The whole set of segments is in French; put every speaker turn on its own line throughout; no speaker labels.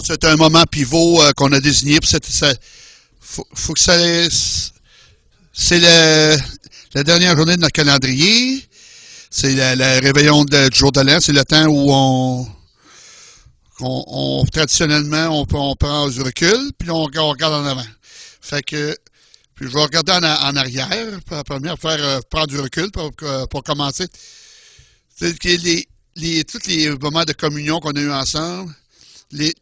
C'est un moment pivot qu'on a désigné. Faut que ça. C'est la dernière journée de notre calendrier. C'est le réveillon du jour de l'an. C'est le temps où traditionnellement, on prend du recul, puis on regarde en avant. Fait que, puis je vais regarder en arrière, première, prendre du recul pour commencer. C'est que tous les moments de communion qu'on a eu ensemble, il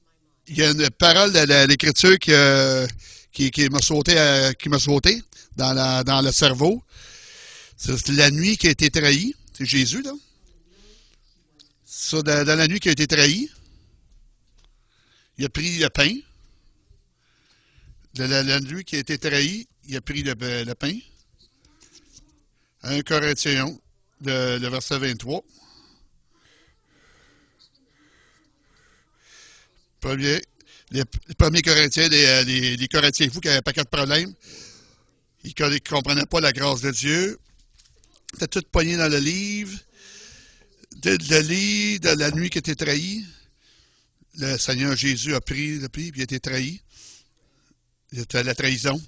y a une parole de l'Écriture qui m'a sauté dans le cerveau. C'est la nuit qui a été trahie. C'est Jésus, là. Ça, dans la nuit qui a été trahie, il a pris le pain. La nuit qui a été trahie, il a pris le pain. 1 Corinthiens, le verset 23. Les premiers Corinthiens, les Corinthiens fous qui avaient pas de problème. Ils ne comprenaient pas la grâce de Dieu. C'était tout pogné dans le livre. De la nuit qui était trahie. Le Seigneur Jésus a pris le puis il a été trahi. C'était la trahison.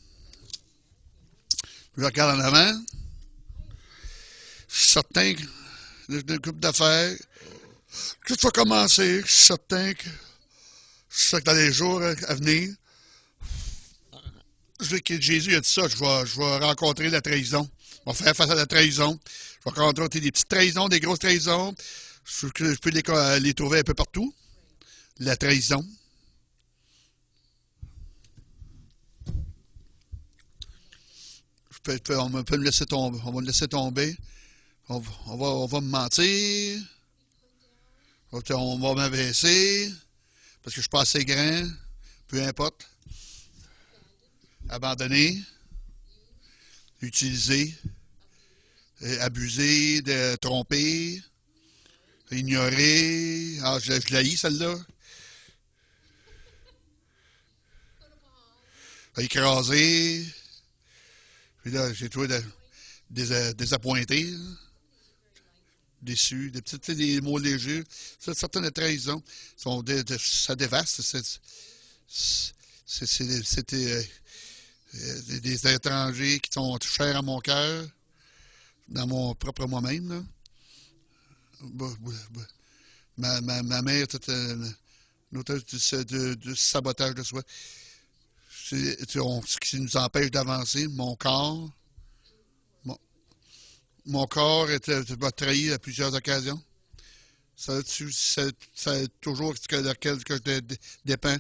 Je regarde en avant. Je suis certain d'une couple d'affaires. Tout va commencer. Je suis certain que dans les jours à venir, Jésus a dit ça, je vais rencontrer la trahison. Je vais faire face à la trahison. Je vais rencontrer des petites trahisons, des grosses trahisons. Je peux les trouver un peu partout. La trahison. On peut me laisser tomber. On va me laisser tomber. On va me mentir. On va m'abaisser. Parce que je ne suis pas assez grand. Peu importe. Abandonner. Utiliser. Abuser. Tromper. Ignorer. Ah, je l'haïs, celle-là. Écraser. Puis là, j'ai trouvé désappointé. Là. Déçu, des mots légers. Certaines trahisons ça dévaste. C'était des étrangers qui sont chers à mon cœur, dans mon propre moi-même. Ma mère était une auteuse du sabotage de soi. Ce qui nous empêche d'avancer, mon corps. Mon corps m'a trahi à plusieurs occasions. C'est toujours lequel que je dépends.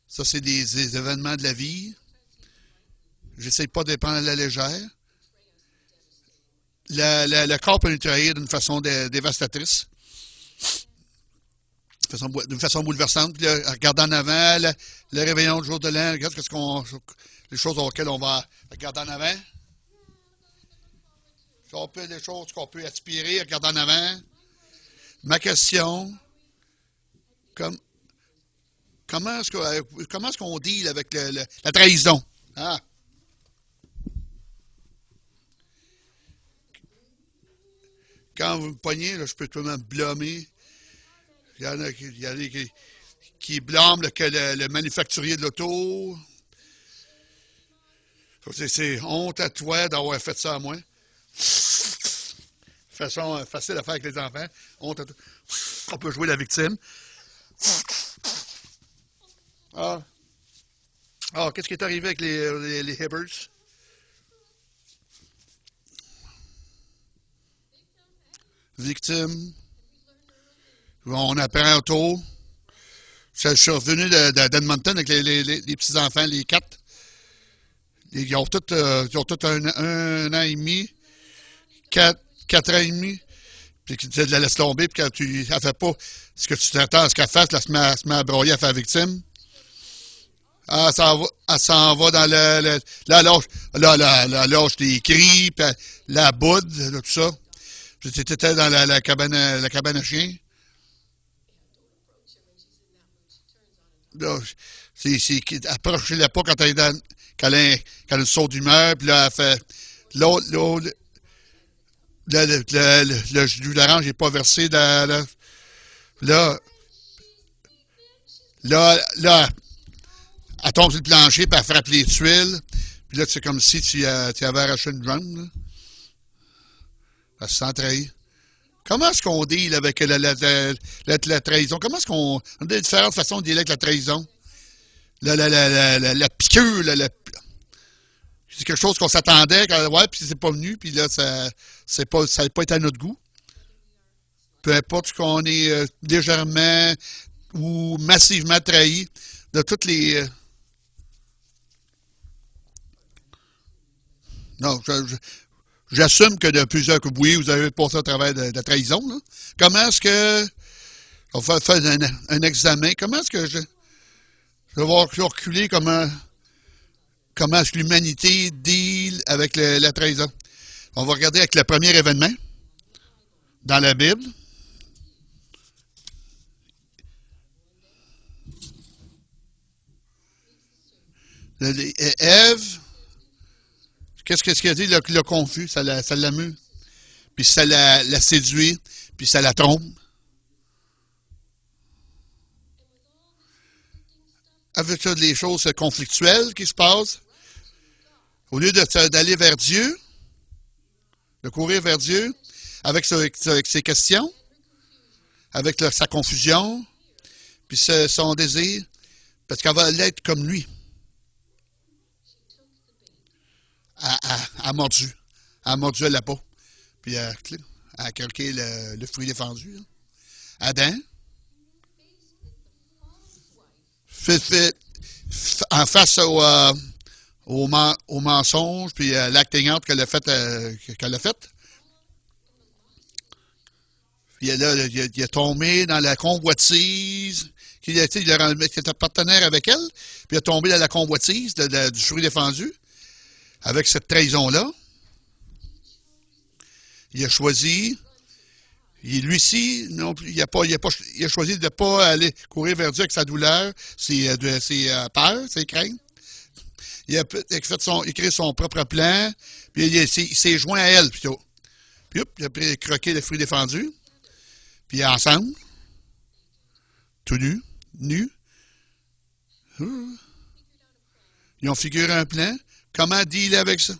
Ça, c'est des événements de la vie. J'essaie pas de prendre à la légère. Le corps peut nous trahir d'une façon dévastatrice. D'une façon bouleversante. Puis là, regarder en avant, le réveillon du jour de l'an, regarde les choses auxquelles on va regarder en avant. Les choses qu'on peut aspirer, regarder en avant. Ma question, comment est-ce qu'on deal avec la trahison? Hein? Quand vous me pognez, là, je peux tout de même blâmer. Il y en a qui blâment le manufacturier de l'auto. C'est honte à toi d'avoir fait ça à moi. Façon facile à faire avec les enfants. Honte à toi. On peut jouer la victime. Qu'est-ce qui est arrivé avec les Hibbers? Victime. On apprend autour. Je suis revenu d'Edmonton avec les petits-enfants, les 4. Ils ont tous un an et demi, 4 ans et demi. Puis tu la laisses tomber, puis quand elle ne fait pas ce que tu t'attends à ce qu'elle fasse, elle se met à broyer, à faire victime. Elle s'en va dans la lâche des cris, puis la boude, là, tout ça. Puis tu étais dans la cabane à chiens. Là, approchez-la pas quand elle est quand elle saute d'humeur, puis là, elle fait l'autre, le jus d'orange n'est pas versé dans Là, là, elle tombe sur le plancher, puis elle frappe les tuiles. Puis là, c'est comme si tu avais arraché une jambe. Là. Elle se sent trahie. Comment est-ce qu'on deal avec la trahison? Comment est-ce qu'on... On a différentes façons de dealer avec la trahison. La piqûre, c'est quelque chose qu'on s'attendait, ouais, puis c'est pas venu, puis là, ça n'a pas été à notre goût. Peu importe qu'on est légèrement ou massivement trahi de toutes les... non, j'assume que de plusieurs... Oui, vous avez passé au travers de la trahison. Là. Comment est-ce que... On va faire un examen. Comment est-ce que je vais reculer comment est-ce que l'humanité deal avec la trahison? On va regarder avec le premier événement dans la Bible. Ève, qu'est-ce qu'il a dit? Le confus, ça l'amuse. Puis ça la séduit, puis ça la trompe. Avec ça, les choses conflictuelles qui se passent, au lieu d'aller vers Dieu, de courir vers Dieu, avec ses questions, avec sa confusion, puis son désir, parce qu'elle va l'être comme lui. A mordu. A mordu à la peau. Puis elle a calqué le fruit défendu. Hein. Adam, fait en face au mensonge, puis l'acte aignante qu'elle a fait. Puis là, il est tombé dans la convoitise. Il était partenaire avec elle, puis il est tombé dans la convoitise du fruit défendu. Avec cette trahison-là, il a choisi, lui-ci, non, il a choisi de ne pas aller courir vers Dieu avec sa douleur, ses peurs, ses craintes. Il a créé son propre plan, puis il s'est joint à elle plutôt. Puis il a croqué le fruit défendu, puis ensemble, tout nus, ils ont figuré un plan. Comment dealer avec ça?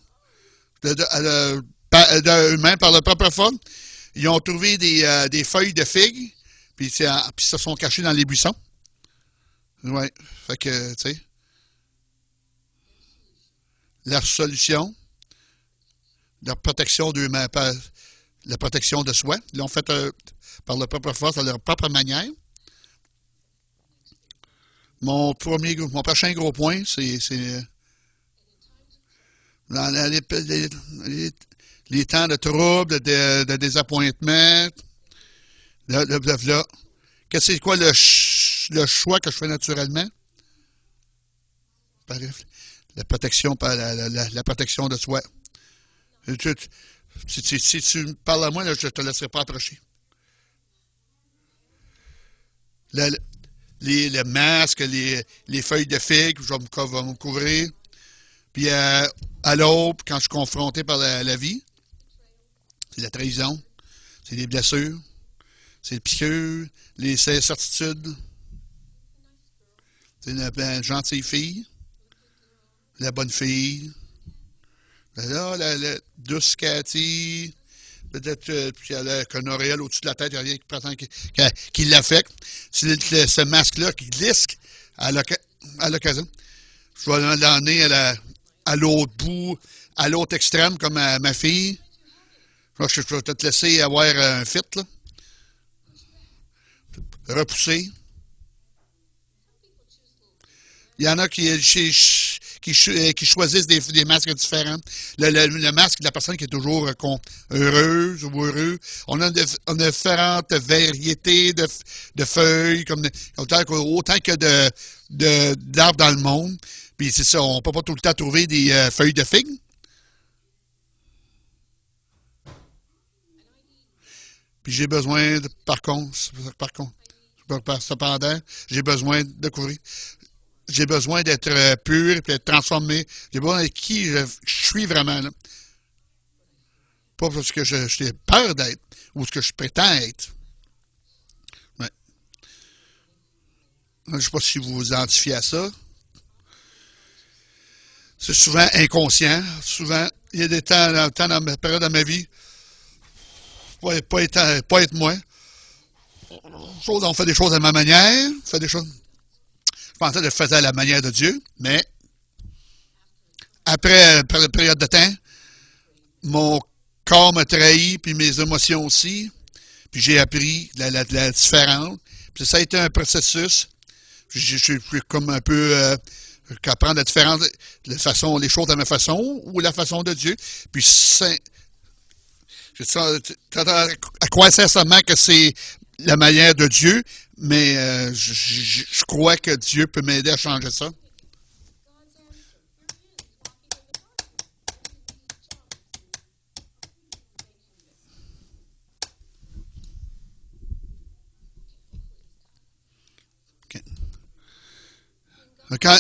Eux-mêmes, par leur propre forme, ils ont trouvé des feuilles de figues, puis se sont cachés dans les buissons. Oui. Fait que, tu sais, leur solution, leur protection d'eux-mêmes, la protection de soi, ils l'ont fait par leur propre force, à leur propre manière. Mon prochain gros point, c'est dans les temps de trouble, de désappointement, c'est quoi le choix que je fais naturellement? La protection, la protection de soi. Si tu me parles à moi, là, je ne te laisserai pas approcher. Les masques, les feuilles de figue, je vais me couvrir. Puis à l'aube, quand je suis confronté par la vie, c'est la trahison, c'est les blessures, c'est le piqûre, les incertitudes. C'est la gentille fille, la bonne fille. Là, la douce Cathy, peut-être puis elle a un auréole au-dessus de la tête, il n'y a rien qui prétend qui l'affecte. C'est ce masque-là qui glisse à l'occasion. Je vais l'emmener à l'autre bout, à l'autre extrême, comme ma fille. Je vais te laisser avoir un fit, là. Repousser. Il y en a qui choisissent des masques différents. Le masque de la personne qui est toujours heureuse ou heureux. On a différentes variétés de feuilles, autant que d'arbres dans le monde. Puis c'est ça, on ne peut pas tout le temps trouver des feuilles de figues. Puis j'ai besoin, cependant, j'ai besoin de couvrir. J'ai besoin d'être pur et d'être transformé. J'ai besoin de qui je suis vraiment. Là. Pas parce que j'ai peur d'être ou ce que je prétends être. Ouais. Je ne sais pas si vous vous identifiez à ça. C'est souvent inconscient. Souvent, il y a des temps dans ma période de ma vie, pas être moi. On fait des choses à ma manière, fait des choses. Je pensais que je faisais à la manière de Dieu, mais après une période de temps, mon corps m'a trahi, puis mes émotions aussi, puis j'ai appris la différence. Puis ça a été un processus. Je suis comme un peu apprendre la différence, les choses à ma façon ou la façon de Dieu. Puis à croire sincèrement que c'est la manière de Dieu, mais je crois que Dieu peut m'aider à changer ça. Okay.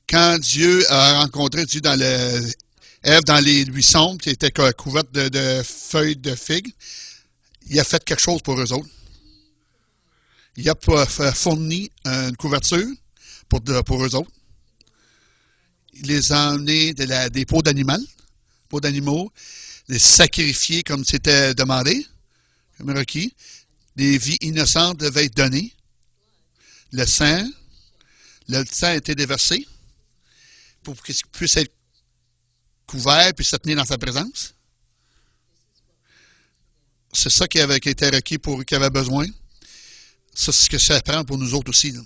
Quand Dieu a rencontré Dieu Ève dans les buissons, qui était couverte de feuilles de figues, il a fait quelque chose pour eux autres. Il a fourni une couverture pour eux autres. Il les a emmenés des peaux d'animaux, les sacrifier comme c'était demandé, comme requis. Des vies innocentes devaient être données. Le sang a été déversé pour qu'il puisse être couvert puis se tenir dans sa présence. C'est ça qui avait été requis qu'il avait besoin. Ça, c'est ce que ça prend pour nous autres aussi. Là.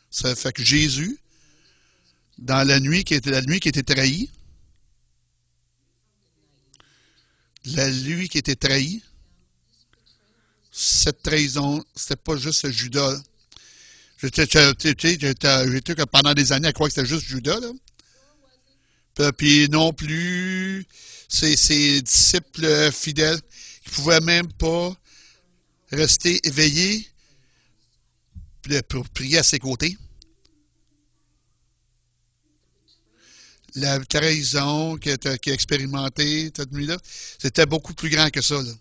Ça fait que Jésus, dans la nuit qui était trahie, cette trahison, c'était pas juste Judas. Là. J'étais pendant des années à croire que c'était juste Judas. Là. Puis non plus ses disciples fidèles qui ne pouvaient même pas rester éveillés pour prier à ses côtés. La trahison qu'il a expérimentée cette nuit-là, c'était beaucoup plus grand que ça. Là.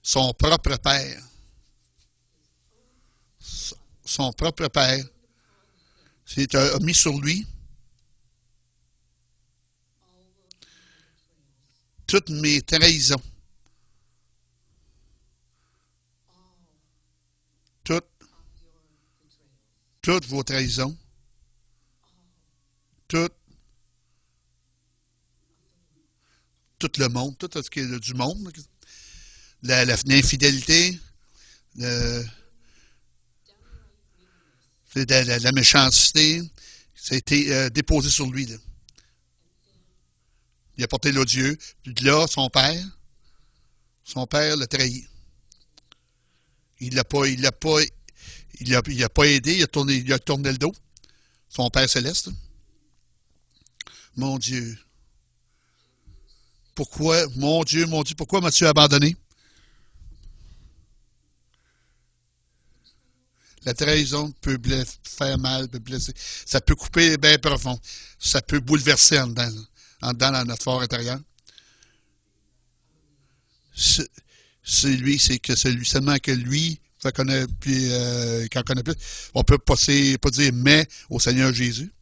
Son propre père. Son propre père a mis sur lui toutes mes trahisons. Toutes vos trahisons. Tout le monde, tout ce qui est du monde. L'infidélité, la méchanceté, ça a été déposé sur lui. Là. Il a porté l'odieux. Puis là, son père l'a trahi. Il l'a pas aidé, il a tourné le dos. Son Père céleste. Mon Dieu. Pourquoi, mon Dieu, pourquoi m'as-tu abandonné? La trahison peut faire mal, peut blesser. Ça peut couper bien profond. Ça peut bouleverser en dedans dans notre fort intérieur. C'est celui seulement que lui connaît, puis qu'en connaît plus. On peut pas dire mais au Seigneur Jésus.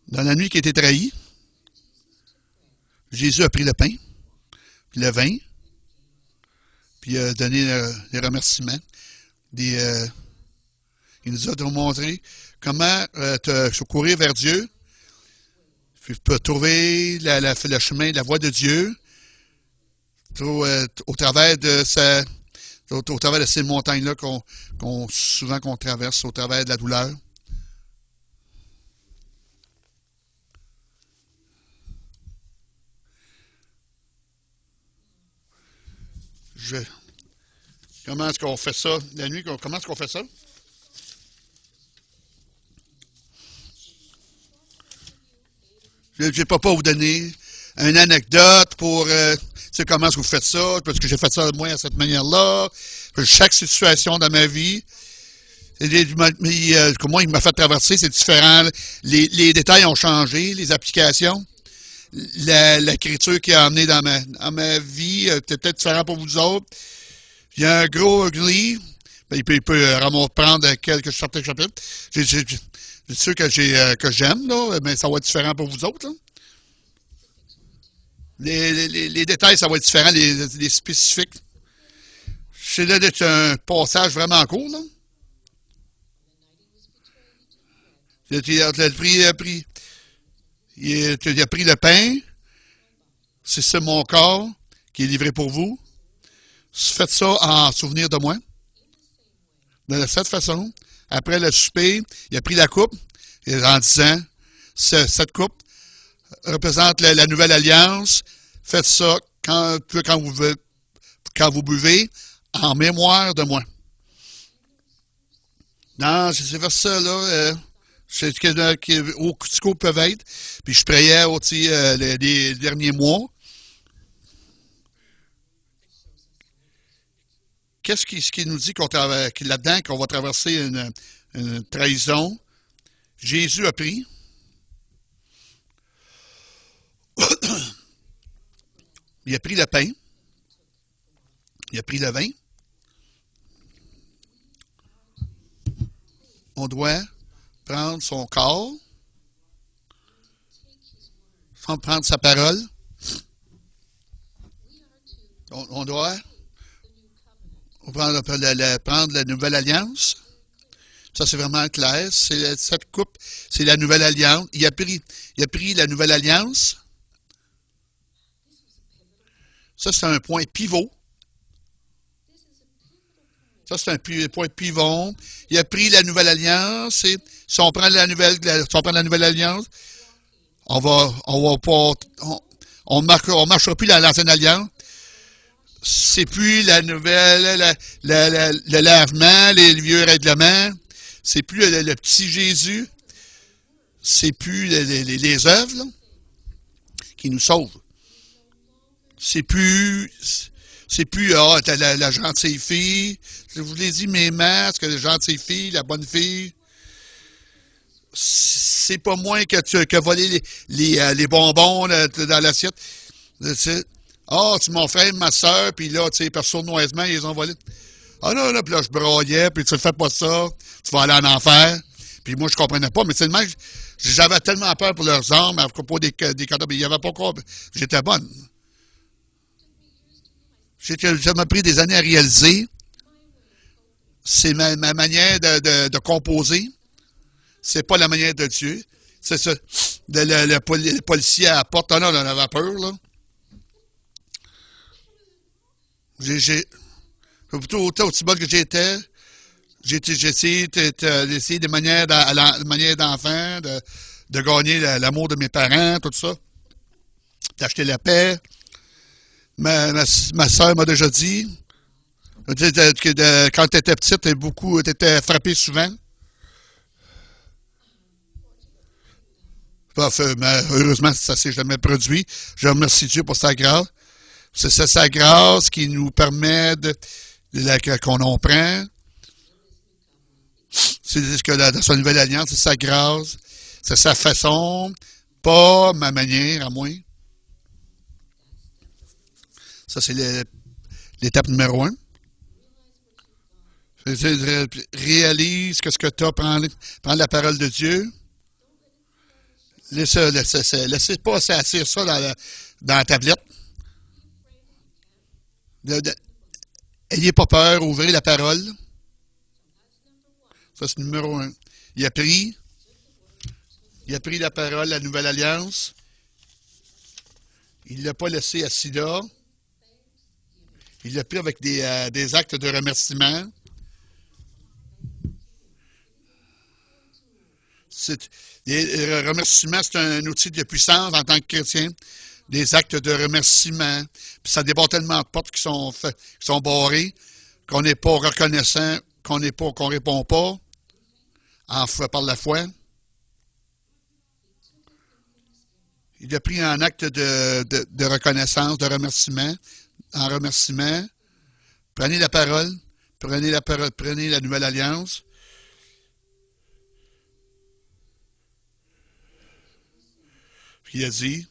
Dans la nuit qui a été trahie, Jésus a pris le pain, puis le vin, puis il a donné les remerciements. Il nous a montré comment courir vers Dieu, puis trouver le chemin, la voie de Dieu, au travers de ces montagnes-là souvent qu'on traverse, au travers de la douleur. Comment est-ce qu'on fait ça la nuit? Comment est-ce qu'on fait ça? Je ne vais pas vous donner une anecdote pour comment est-ce que vous faites ça, parce que j'ai fait ça moi à cette manière-là. Chaque situation dans ma vie, comment il m'a fait traverser, c'est différent. Les détails ont changé, les applications. l'écriture qu'il a amenée dans ma vie. C'est peut-être différent pour vous autres. Il y a un gros livre. Ben, il peut prendre quelques certains chapitres. C'est sûr que j'aime, là, mais ça va être différent pour vous autres. Là. Les détails, ça va être différent, les spécifiques. C'est là d'être un passage vraiment court, là. Il a pris le pain. C'est ça mon corps qui est livré pour vous. Faites ça en souvenir de moi. De cette façon, après le souper, il a pris la coupe en disant, cette coupe représente la nouvelle alliance. Faites ça quand vous buvez en mémoire de moi. Dans ces versets-là, c'est ce que au Cusco peuvent être. Puis je priais aussi les derniers mois. Qu'est-ce qui nous dit là-dedans qu'on va traverser une trahison? Jésus a pris. Il a pris le pain. Il a pris le vin. On doit prendre son corps, sans prendre sa parole. On doit prendre la nouvelle alliance. Ça, c'est vraiment clair. Cette coupe, c'est la nouvelle alliance. Il a pris la nouvelle alliance. Ça, c'est un point pivot. Ça, c'est un point pivot. Il a pris la nouvelle alliance. Et si on prend la nouvelle alliance, on marchera plus dans l'ancienne alliance. C'est plus la nouvelle, le lavement, les vieux règlements. C'est plus le petit Jésus. C'est plus les œuvres là, qui nous sauvent. C'est plus la gentille fille. Je vous l'ai dit, mes masques, la gentille fille, la bonne fille. C'est pas moins que voler les bonbons dans l'assiette. Tu mon frère, ma soeur, puis là, tu sais, sournoisement, ils les ont volés. Ah non, là, puis là, je broyais, puis tu fais pas ça, tu vas aller en enfer. Puis moi, je comprenais pas, mais c'est le même, j'avais tellement peur pour leurs armes, à propos des cadeaux, mais il y avait pas quoi. J'étais bonne. Ça m'a pris des années à réaliser. C'est ma manière de composer. C'est pas la manière de Dieu. C'est ça. Le policier à la porte. Ah non, on avait peur, là. Aussi bas que j'étais, j'ai essayé des manières d'enfant, de gagner l'amour de mes parents, tout ça. D'acheter la paix. Ma soeur m'a déjà dit que quand tu étais petite, tu étais frappée souvent. Mais heureusement, ça s'est jamais produit. Je remercie Dieu pour sa grâce. C'est sa grâce qui nous permet qu'on en prend. C'est que dans sa nouvelle alliance, c'est sa grâce, c'est sa façon, pas ma manière à moi. Ça, c'est l'étape numéro 1. Réalise que ce que tu as, prends la parole de Dieu. Laissez pas assis ça dans la tablette. Ayez pas peur, ouvrez la parole. Ça, c'est numéro 1. Il a pris la parole, la nouvelle alliance. Il ne l'a pas laissé assis là. Il l'a pris avec des actes de remerciement. Les remerciements, c'est un outil de puissance en tant que chrétien. Des actes de remerciement. Puis ça débat tellement de portes qui sont barrées, qu'on n'est pas reconnaissant, qu'on répond pas par la foi. Il a pris un acte de reconnaissance, de remerciement, en remerciement. Prenez la parole, prenez la nouvelle alliance. Puis il a dit,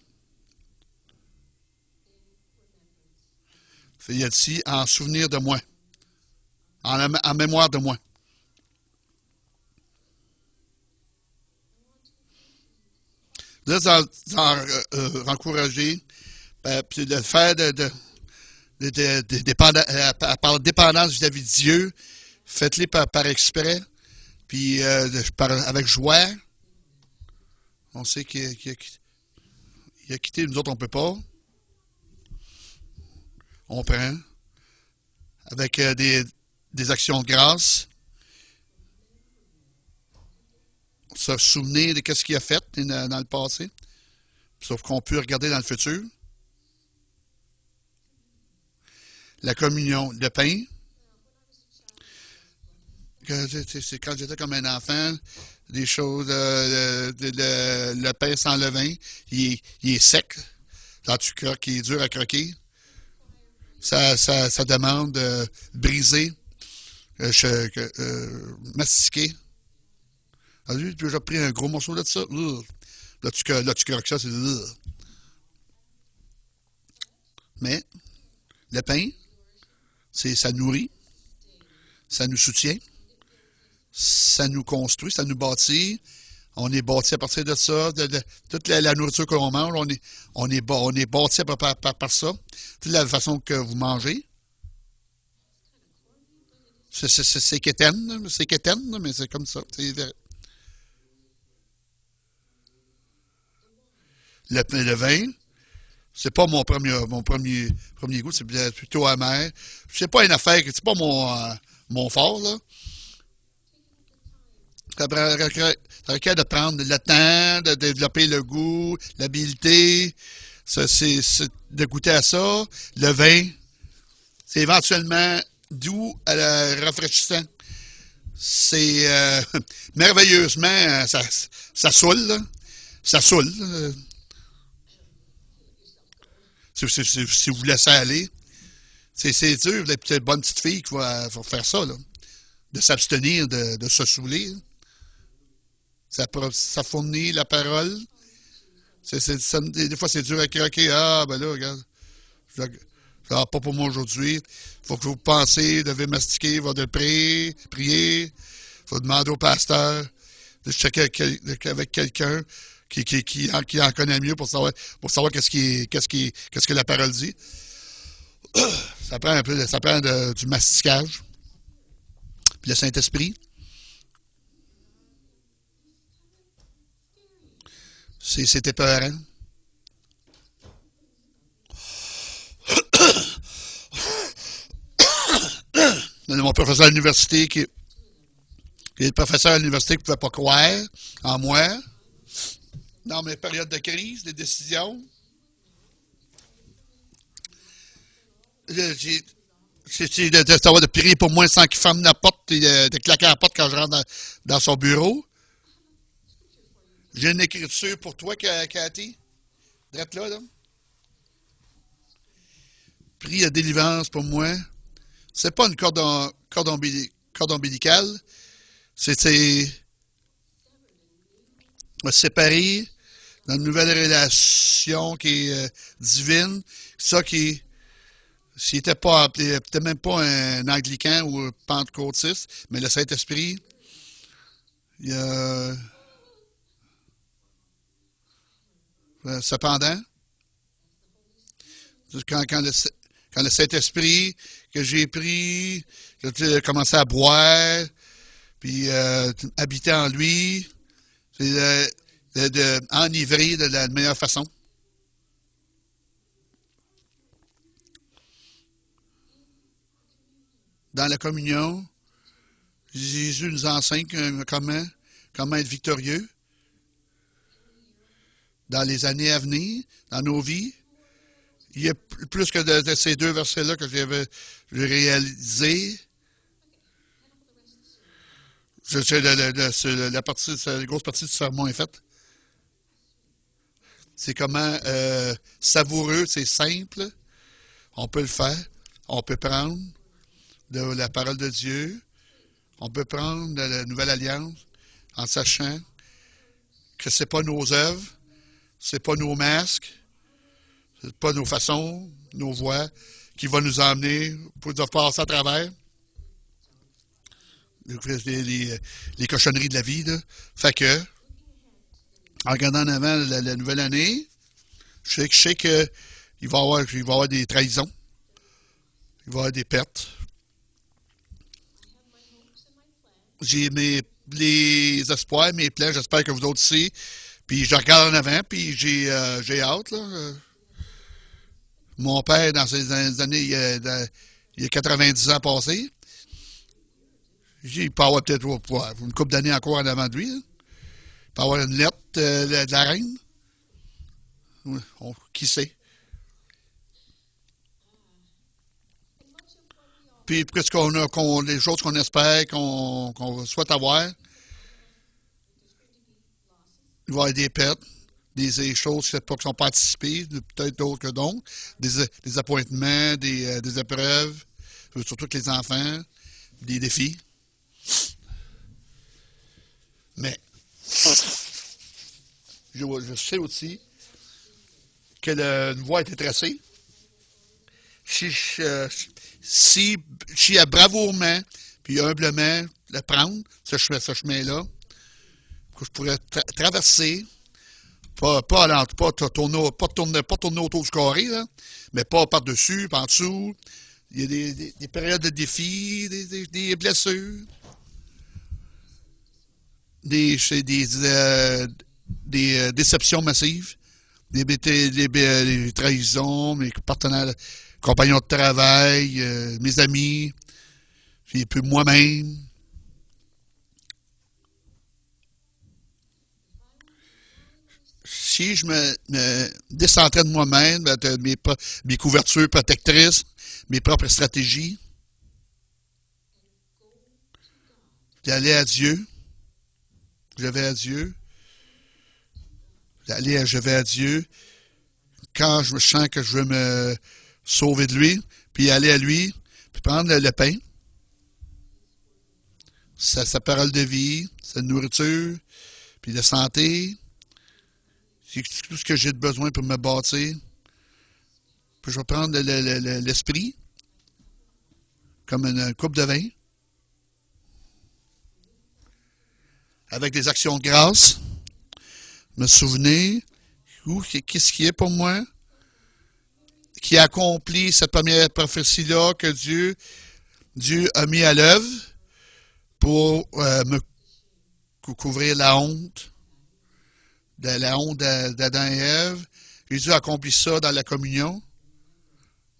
Il a dit en souvenir de moi, en mémoire de moi. Là, encourager, puis de faire par dépendance vis-à-vis de Dieu, faites-les par exprès, puis avec joie. On sait qu'il a quitté, nous autres, on ne peut pas. On prend avec des actions de grâce. Se souvenir de ce qu'il a fait dans le passé. Sauf qu'on peut regarder dans le futur. La communion, le pain. C'est quand j'étais comme un enfant, des choses, le pain sans levain, il est sec. Quand tu croques, il est dur à croquer. Ça demande de briser, mastiquer. As-tu déjà pris un gros morceau de ça? Là, tu croques ça, c'est... Mais, le pain, ça nourrit, ça nous soutient, ça nous construit, ça nous bâtit. On est bâti à partir de ça, de toute la nourriture que l'on mange, on est bâti par ça. Toute la façon que vous mangez. C'est quétaine, mais c'est comme ça. Le vin, c'est pas mon premier goût, c'est plutôt amer. C'est pas une affaire, c'est pas mon fort, là. Ça requiert de prendre le temps, de développer le goût, l'habileté, de goûter à ça. Le vin, c'est éventuellement doux, rafraîchissant. C'est merveilleusement, ça saoule, là. Ça saoule. Si vous laissez aller. C'est dur d'être une bonne petite fille qui va faire ça, là. De s'abstenir de se saouler. Ça fournit la parole. Des fois, c'est dur à craquer. Ah, ben là, regarde. Pas pour moi aujourd'hui. Il faut que vous pensez, devez mastiquer, va de prier. Il faut demander au pasteur de checker avec quelqu'un qui en connaît mieux pour savoir qu'est-ce que la parole dit. Ça prend du masticage. Puis le Saint-Esprit, c'est épeurant. Mon professeur à l'université qui est le professeur à l'université qui ne pouvait pas croire en moi dans mes périodes de crise, des décisions. De savoir de prier pour moi sans qu'il ferme la porte et de claquer la porte quand je rentre dans son bureau. J'ai une écriture pour toi, Cathy. Drette là. Prie de délivrance pour moi. C'est pas une corde ombilicale. C'est me séparer dans une nouvelle relation qui est divine. Ça qui s'il n'était pas peut-être même pas un anglican ou un pentecôtiste, mais le Saint-Esprit, il y a cependant, quand le Saint-Esprit que j'ai pris, que j'ai commencé à boire, puis habiter en lui, c'est de enivrer de la meilleure façon. Dans la communion, Jésus nous enseigne comment être victorieux dans les années à venir, dans nos vies. Il y a plus que de ces deux versets-là que j'ai réalisé. La grosse partie du sermon est faite. C'est comment savoureux, c'est simple. On peut le faire. On peut prendre de la parole de Dieu. On peut prendre de la nouvelle alliance en sachant que c'est pas nos œuvres, c'est pas nos masques, c'est pas nos façons, nos voix qui va nous emmener pour nous passer à travers les cochonneries de la vie. Là. Fait que, en regardant en avant la nouvelle année, je sais que il va y avoir des trahisons, il va y avoir des pertes. J'ai les espoirs, mes plans, j'espère que vous autres aussi. Puis je regarde en avant, puis j'ai hâte. Là. Mon père, dans ces années, il y a 90 ans passés, il peut avoir peut-être une couple d'années encore en avant de lui. Hein. Il peut avoir une lettre de la reine. Qui sait? Puis, puisque les choses qu'on espère, qu'on souhaite avoir, il va y avoir des pertes, des choses qui ne sont pas anticipées, peut-être d'autres que d'autres, des appointements, des épreuves, surtout que les enfants, des défis. Mais, je sais aussi que une voie a été tracée. Si bravourement, puis humblement, le prendre, ce chemin-là, que je pourrais traverser, pas tourner autour du carré, là, mais pas par-dessus, par en dessous. Il y a des périodes de défis, des blessures, des déceptions massives, des trahisons, mes partenaires, compagnons de travail, mes amis, puis moi-même. Si je me décentrais de moi-même, de mes couvertures protectrices, mes propres stratégies, d'aller à Dieu, je vais à Dieu, je vais à Dieu, quand je me sens que je veux me sauver de lui, puis aller à lui, puis prendre le pain, sa parole de vie, sa nourriture, puis la santé, c'est tout ce que j'ai de besoin pour me bâtir. Puis je vais prendre l'esprit, comme une coupe de vin, avec des actions de grâce, me souvenir, qu'est-ce qui est pour moi, qui a accompli cette première prophétie-là que Dieu a mis à l'œuvre pour me couvrir la honte d'Adam et Ève. Jésus a accompli ça dans la communion.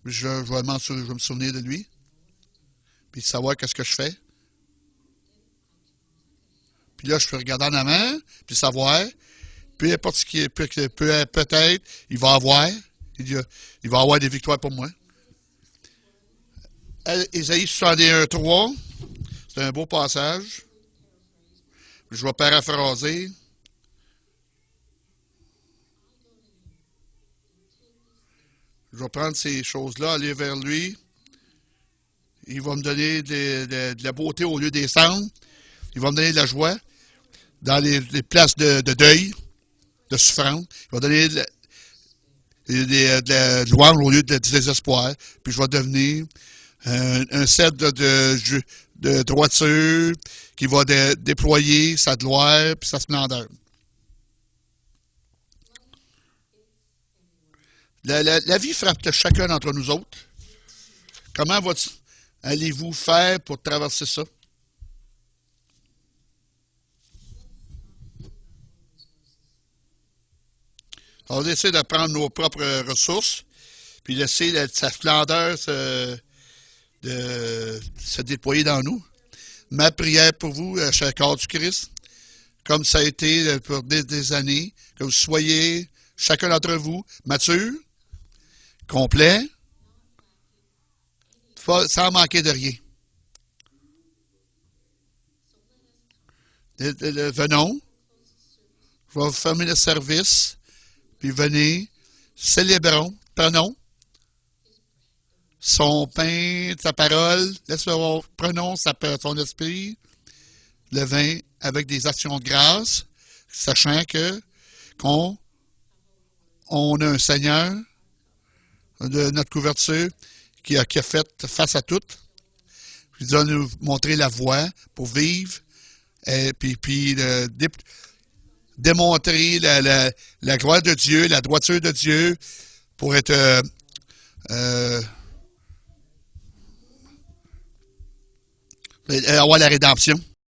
Je vais me souvenir de lui, puis savoir qu'est-ce que je fais. Puis là, je peux regarder en avant, puis savoir, peu importe ce qui est, peut-être, il va avoir des victoires pour moi. Ésaïe 61:3, c'est un beau passage. Je vais paraphraser. Je vais prendre ces choses-là, aller vers lui. Il va me donner de la beauté au lieu des cendres. Il va me donner de la joie dans les places de deuil, de souffrance. Il va donner de la louange au lieu du désespoir. Puis je vais devenir un set de droiture qui va déployer sa gloire et sa splendeur. La vie frappe chacun d'entre nous autres. Comment allez-vous faire pour traverser ça? On essaie de prendre nos propres ressources, puis laisser sa splendeur se déployer dans nous. Ma prière pour vous, cher corps du Christ, comme ça a été pour des années, que vous soyez, chacun d'entre vous, mature, complet, sans manquer de rien. Venons, je vais vous fermer le service, puis venez, célébrons, prenons son pain, sa parole, prenons son esprit, le vin avec des actions de grâce, sachant qu'on a un Seigneur de notre couverture qui a fait face à tout. Il doit nous montrer la voie pour vivre, et puis démontrer la gloire de Dieu, la droiture de Dieu, pour être avoir la rédemption.